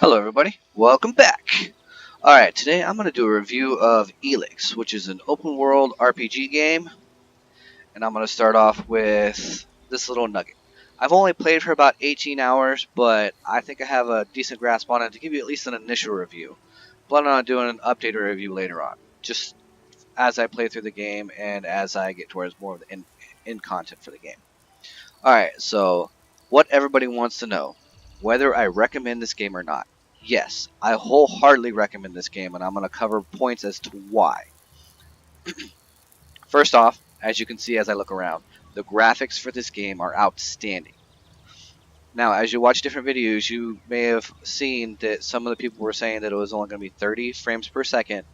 Hello everybody, welcome back! Alright, today I'm going to do a review of Elex, which is an open world RPG game, and I'm going to start off with this little nugget. I've only played for about 18 hours, but I think I have a decent grasp on it to give you at least an initial review. Planning on doing an updated review later on, just as I play through the game and as I get towards more of the end content for the game. Alright, so what everybody wants to know, whether I recommend this game or not. Yes, I wholeheartedly recommend this game, and I'm going to cover points as to why. First off, as you can see as I look around, the graphics for this game are outstanding. Now, as you watch different videos, you may have seen that some of the people were saying that it was only going to be 30 frames per second,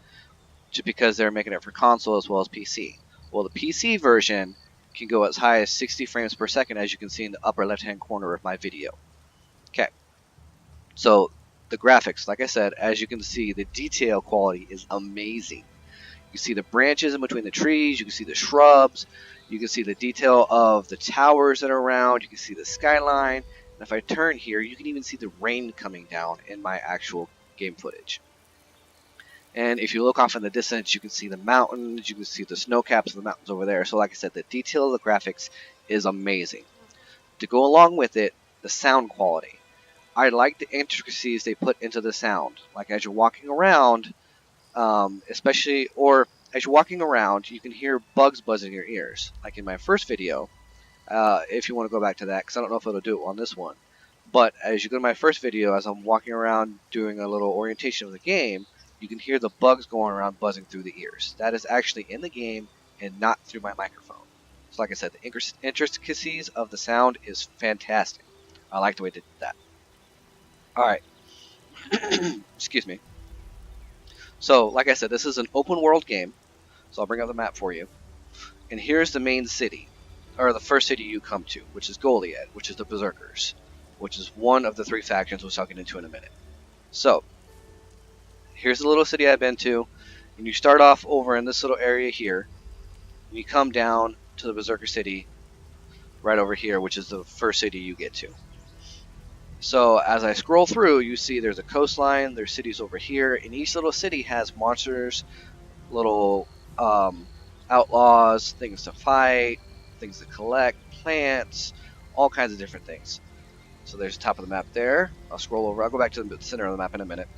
just because they're making it for console as well as PC. Well, the PC version can go as high as 60 frames per second, as you can see in the upper left-hand corner of my video. Okay, so the graphics, like I said, as you can see, the detail quality is amazing. You see the branches in between the trees, you can see the shrubs, you can see the detail of the towers that are around, you can see the skyline, and if I turn here, you can even see the rain coming down in my actual game footage. And if you look off in the distance, you can see the mountains, you can see the snow caps of the mountains over there. So like I said, the detail of the graphics is amazing. To go along with it, the sound quality. I like the intricacies they put into the sound. Like as you're walking around, especially, or as you're walking around, you can hear bugs buzzing in your ears. Like in my first video, if you want to go back to that, because I don't know if it'll do it on this one. But as you go to my first video, as I'm walking around doing a little orientation of the game, you can hear the bugs going around buzzing through the ears. That is actually in the game and not through my microphone. So like I said, the intricacies of the sound is fantastic. I like the way they did that. Alright. Excuse me. So, like I said, this is an open world game. So I'll bring up the map for you. And here's the main city, or the first city you come to, which is Goliad, which is the Berserkers, which is one of the three factions, which I'll get into in a minute. So, here's the little city I've been to, and you start off over in this little area here, and you come down to the Berserker city right over here, which is the first city you get to. So as I scroll through, you see there's a coastline, there's cities over here, and each little city has monsters, little outlaws, things to fight, things to collect, plants, all kinds of different things. So there's the top of the map there. I'll scroll over. I'll go back to the center of the map in a minute.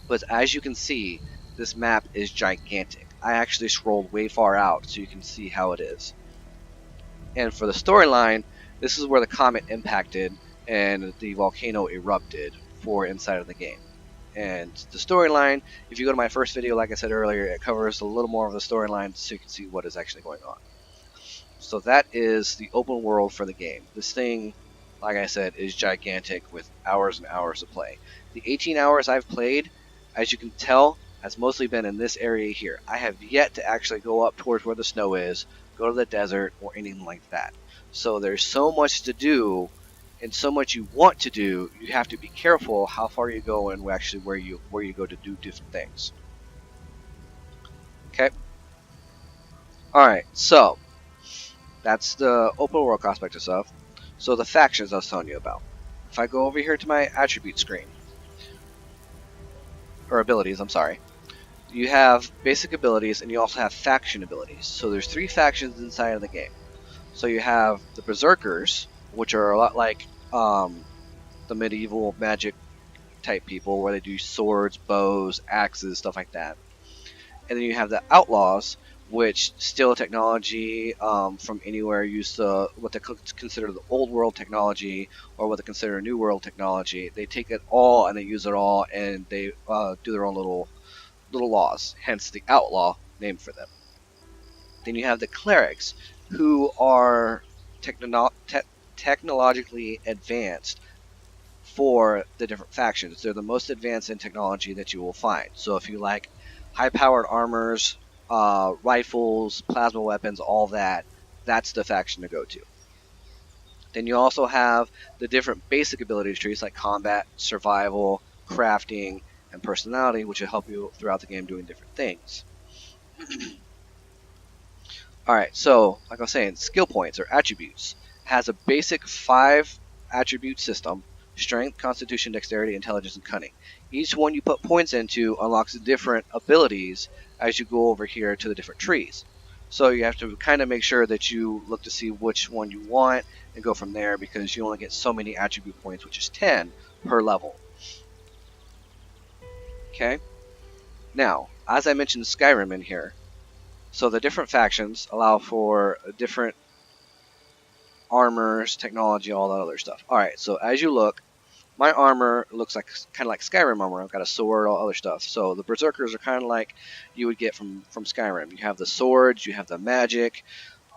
But as you can see, this map is gigantic. I actually scrolled way far out so you can see how it is. And for the storyline, this is where the comet impacted and the volcano erupted for inside of the game. And the storyline, if you go to my first video, like I said earlier, it covers a little more of the storyline so you can see what is actually going on. So that is the open world for the game. This thing, like I said, is gigantic with hours and hours of play. The 18 hours I've played, as you can tell, has mostly been in this area here. I have yet to actually go up towards where the snow is, go to the desert, or anything like that. So there's so much to do and so much you want to do, you have to be careful how far you go and actually where you go to do different things. Okay. Alright, so that's the open world aspect of stuff. So the factions I was telling you about. If I go over here to my attribute screen, or abilities, I'm sorry, you have basic abilities and you also have faction abilities. So there's three factions inside of the game. So you have the Berserkers, which are a lot like the medieval magic type people, where they do swords, bows, axes, stuff like that. And then you have the Outlaws, which steal technology from anywhere, use what they consider the old world technology, or what they consider new world technology. They take it all and they use it all, and they do their own little laws, hence the Outlaw name for them. Then you have the Clerics, who are technologically advanced for the different factions. They're the most advanced in technology that you will find. So if you like high-powered armors, rifles, plasma weapons, all that, that's the faction to go to. Then you also have the different basic ability trees like combat, survival, crafting, and personality, which will help you throughout the game doing different things. Alright, so like I was saying, skill points or attributes has a basic 5 attribute system. strength, constitution, dexterity, intelligence, and cunning. Each one you put points into unlocks different abilities as you go over here to the different trees. So you have to kind of make sure that you look to see which one you want and go from there, because you only get so many attribute points, which is 10 per level. Okay? Now, as I mentioned Skyrim in here, so the different factions allow for different armors, technology, all that other stuff. Alright, so as you look, my armor looks like kind of like Skyrim armor. I've got a sword, all other stuff. So the berserkers are kind of like you would get from Skyrim. You have the swords, you have the magic,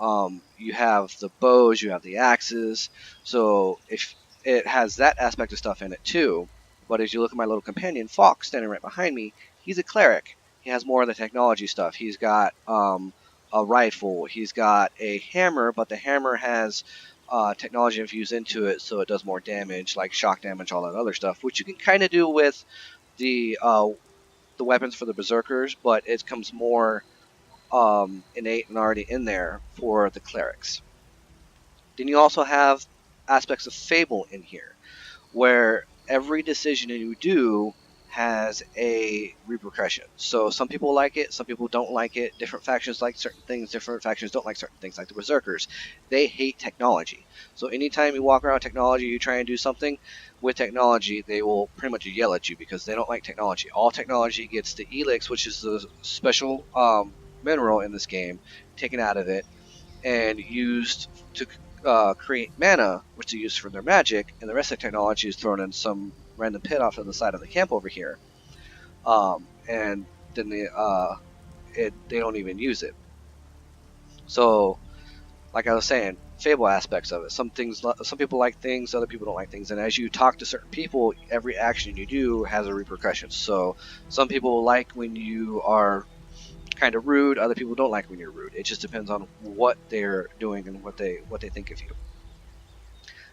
you have the bows, you have the axes. So if it has that aspect of stuff in it too. But as you look at my little companion Fox standing right behind me, he's a cleric. He has more of the technology stuff. He's got a rifle. He's got a hammer, but the hammer has technology infused into it, so it does more damage, like shock damage, all that other stuff, which you can kind of do with the weapons for the berserkers, but it comes more innate and already in there for the clerics. Then you also have aspects of Fable in here, where every decision you do has a repercussion. So some people like it, some people don't like it. Different factions like certain things, different factions don't like certain things, like the Berserkers. They hate technology. So anytime you walk around technology, you try and do something with technology, they will pretty much yell at you because they don't like technology. All technology gets the Elex, which is the special mineral in this game, taken out of it and used to create mana, which they use for their magic, and the rest of the technology is thrown in some random pit off to the side of the camp over here. And then they don't even use it. So, like I was saying, Fable aspects of it. Some people like things, other people don't like things. And as you talk to certain people, every action you do has a repercussion. So, some people like when you are kind of rude. Other people don't like when you're rude. It just depends on what they're doing and what they think of you.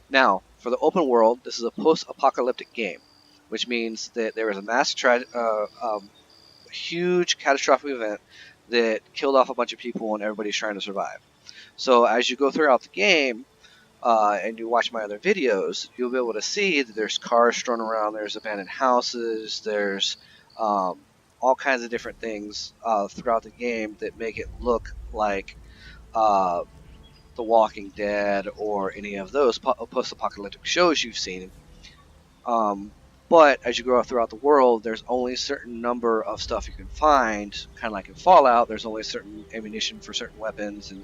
Now, for the open world, this is a post-apocalyptic game, which means that there is a huge catastrophic event that killed off a bunch of people and everybody's trying to survive. So as you go throughout the game, and you watch my other videos, you'll be able to see that there's cars thrown around, there's abandoned houses, there's all kinds of different things throughout the game that make it look like The Walking Dead or any of those post-apocalyptic shows you've seen. But as you go throughout the world, there's only a certain number of stuff you can find, kind of like in Fallout. There's only certain ammunition for certain weapons and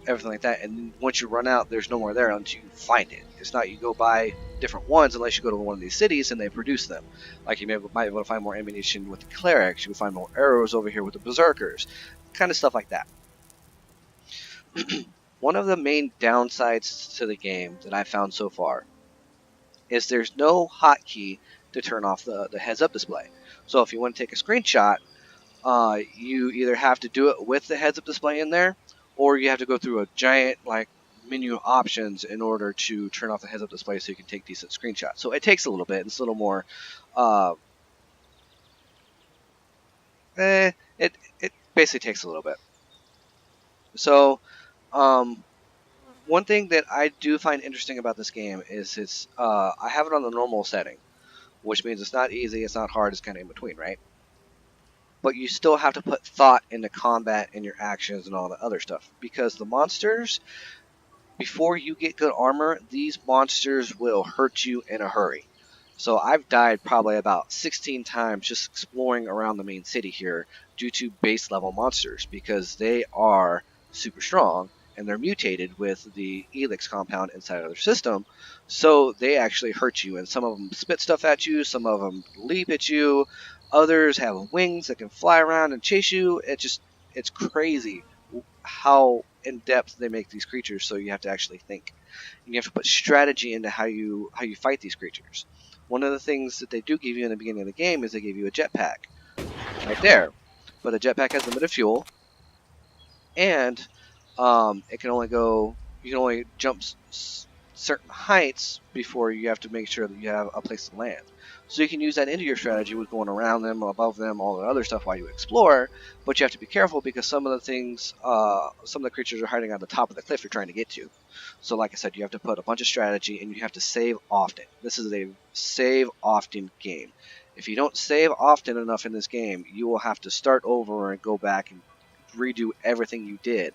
everything like that. And once you run out, there's no more there until you find it. It's not you go buy different ones unless you go to one of these cities and they produce them. Like you might be able to find more ammunition with the clerics. You can find more arrows over here with the berserkers. Kind of stuff like that. One of the main downsides to the game that I found so far is there's no hotkey to turn off the heads-up display. So if you want to take a screenshot, you either have to do it with the heads-up display in there, or you have to go through a giant menu options in order to turn off the heads-up display so you can take decent screenshots. So it takes a little bit. It's a little more. It basically takes a little bit. So, one thing that I do find interesting about this game is I have it on the normal setting, which means it's not easy, it's not hard, it's kind of in between, right? But you still have to put thought into combat and your actions and all the other stuff, because the monsters, before you get good armor, these monsters will hurt you in a hurry. So I've died probably about 16 times just exploring around the main city here due to base level monsters, because they are super strong and they're mutated with the Elex compound inside of their system, so they actually hurt you. And some of them spit stuff at you, some of them leap at you, others have wings that can fly around and chase you. It's crazy how in depth they make these creatures, so you have to actually think. And you have to put strategy into how you fight these creatures. One of the things that they do give you in the beginning of the game is they give you a jetpack right there, but the jetpack has limited fuel, and it can only go. You can only jump certain heights before you have to make sure that you have a place to land. So you can use that into your strategy with going around them, above them, all the other stuff while you explore. But you have to be careful because some of the things, some of the creatures are hiding on the top of the cliff you're trying to get to. So, like I said, you have to put a bunch of strategy and you have to save often. This is a save often game. If you don't save often enough in this game, you will have to start over and go back and redo everything you did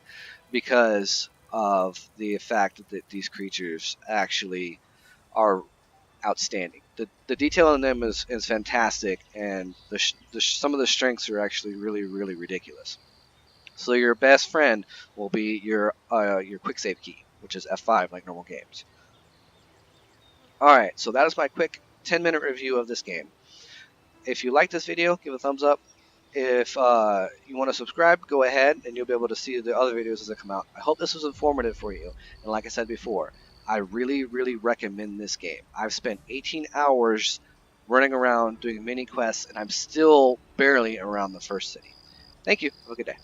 because of the fact that these creatures actually are outstanding. The detail in them is fantastic, and some of the strengths are actually really, really ridiculous. So your best friend will be your quick save key, which is F5 like normal games. All right, so that is my quick 10-minute review of this game. If you like this video, give a thumbs up. If you want to subscribe, go ahead and you'll be able to see the other videos as they come out. I hope this was informative for you. And like I said before, I really, really recommend this game. I've spent 18 hours running around doing mini quests, and I'm still barely around the first city. Thank you. Have a good day.